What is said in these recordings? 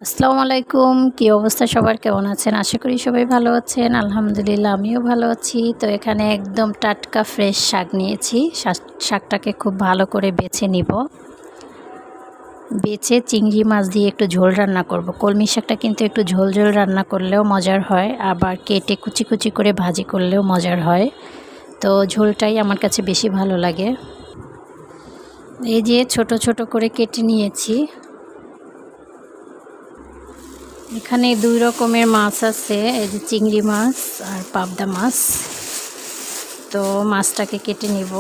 আসসালামু আলাইকুম। কি অবস্থা সবার, কেমন আছেন? আশা করি সবাই ভালো আছেন। আলহামদুলিল্লাহ আমিও ভালো আছি। তো এখানে একদম টাটকা ফ্রেশ শাক নিয়েছি। শাকটাকে খুব ভালো করে বেছে নিব। বেছে চিংড়ি মাছ দিয়ে একটু ঝোল রান্না করব। কলমি শাকটা কিন্তু একটু ঝোল ঝোল রান্না করলেও মজার হয়, আবার কেটে কুচি কুচি করে ভাজি করলেও মজার হয়। তো ঝোলটাই আমার কাছে বেশি ভালো লাগে। এই যে ছোট ছোট করে কেটে নিয়েছি। এখানে দুই রকমের মাছ আছে, এই যে চিংড়ি মাছ আর পাবদা মাছ। তো মাছটাকে কেটে নিব।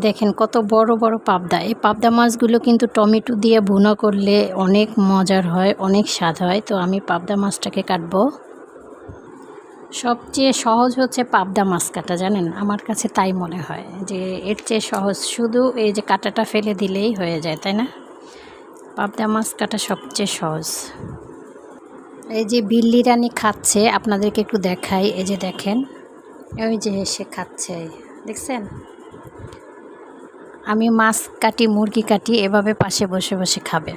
দেখেন কত বড় বড় পাবদা। এই পাবদা মাছগুলো কিন্তু টমেটো দিয়ে ভুনা করলে অনেক মজার হয়, অনেক স্বাদ হয়। তো আমি পাবদা মাছটাকে কাটবো। সবচেয়ে সহজ হচ্ছে পাবদা মাছ কাটা, জানেন, আমার কাছে তাই মনে হয় যে এর চেয়ে সহজ শুধু এই যে কাঁটাটা ফেলে দিলেই হয়ে যায়, তাই না? পাবদা মাছ কাটা সবচেয়ে সহজ। এই যে বিল্লি রানী খাচ্ছে, আপনাদেরকে একটু দেখাই। এই যে দেখেন, ওই যে সে খাচ্ছে, দেখছেন? আমি মাছ কাটি, মুরগি কাটি, এভাবে পাশে বসে বসে খাবে।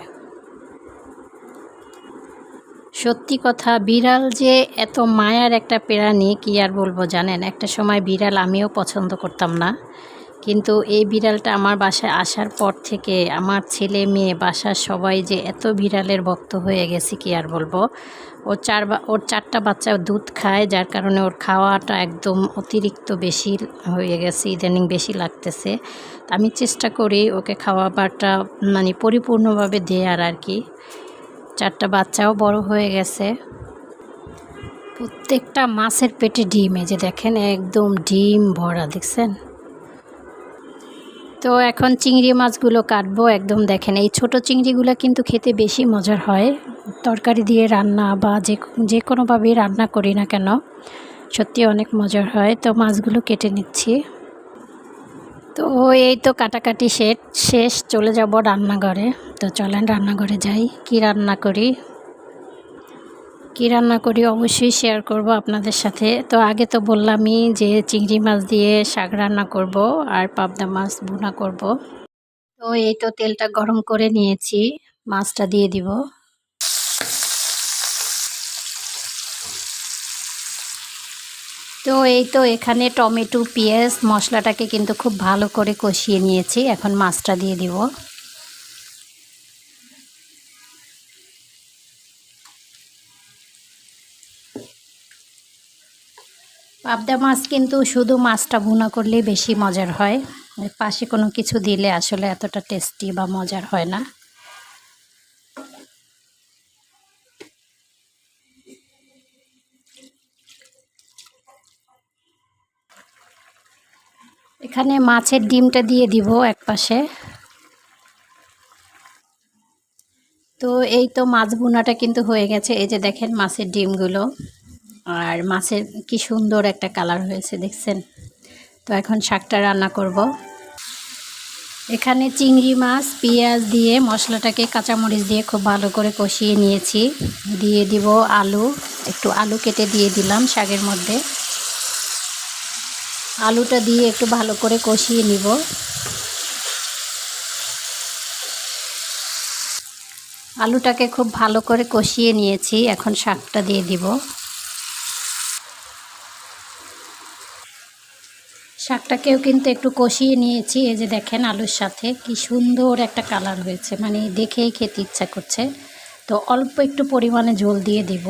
সত্যি কথা, বিড়াল যে এত মায়ার একটা প্রাণী কি আর বলবো, জানেন? একটা সময় বিড়াল আমিও পছন্দ করতাম না, কিন্তু এই বিড়ালটা আমার বাসায় আসার পর থেকে আমার ছেলে মেয়ে বাসার সবাই যে এত বিড়ালের ভক্ত হয়ে গেছে কি আর বলবো। ওর চারটা বাচ্চা দুধ খায়, যার কারণে ওর খাওয়াটা একদম অতিরিক্ত বেশি হয়ে গেছে, ইদানিং বেশি লাগতেছে। আমি চেষ্টা করি ওকে খাওয়াবারটা মানে পরিপূর্ণভাবে দেওয়ার আর কি। চারটা বাচ্চাও বড় হয়ে গেছে। প্রত্যেকটা মাছের পেটে ডিম, এই যে দেখেন একদম ডিম ভরা, দেখছেন? তো এখন চিংড়ি মাছগুলো কাটবো। একদম দেখেন, এই ছোট চিংড়িগুলো কিন্তু খেতে বেশি মজার হয়, তরকারি দিয়ে রান্না বা যে কোনোভাবেই রান্না করি না কেন, সত্যি অনেক মজার হয়। তো মাছগুলো কেটে নিচ্ছি। তো এই তো কাটাকাটি শেষ, চলে যাব রান্নাঘরে। তো চলেন রান্নাঘরে যাই। কি রান্না করি অবশ্যই শেয়ার করব আপনাদের সাথে। তো আগে তো বললামই যে চিংড়ি মাছ দিয়ে শাক রান্না করব আর পাবদা মাছ ভুনা করব। তো এই তো তেলটা গরম করে নিয়েছি, মাছটা দিয়ে দিব। তো এই তো এখানে টমেটো পেঁয়াজ মশলাটাকে কিন্তু খুব ভালো করে কষিয়ে নিয়েছি, এখন মাছটা দিয়ে দিব। পাবদা মাছ কিন্তু শুধু মাছটা ভুনা করলেই বেশি মজার হয়, এর পাশে কোনো কিছু দিলে আসলে এতটা টেস্টি বা মজার হয় না। এখানে মাছের ডিমটা দিয়ে দিব এক পাশে। তো এই তো মাছ ভুনাটা কিন্তু হয়ে গেছে, এই যে দেখেন মাছের ডিমগুলো, আর মাছের কি সুন্দর একটা কালার হয়েছে, দেখছেন? তো এখন শাকটা রান্না করব। এখানে চিংড়ি মাছ পেঁয়াজ দিয়ে মশলাটাকে কাঁচামরিচ দিয়ে খুব ভালো করে কষিয়ে নিয়েছি। দিয়ে দিব আলু, একটু আলু কেটে দিয়ে দিলাম শাকের মধ্যে। আলুটা দিয়ে একটু ভালো করে কষিয়ে নিব। আলুটাকে খুব ভালো করে কষিয়ে নিয়েছি, এখন শাকটা দিয়ে দিব। শাকটাকেও কিন্তু একটু কষিয়ে নিয়েছি, এই যে দেখেন আলুর সাথে কি সুন্দর একটা কালার হয়েছে, মানে দেখেই খেতে ইচ্ছা করছে। তো অল্প একটু পরিমাণে ঝোল দিয়ে দিব।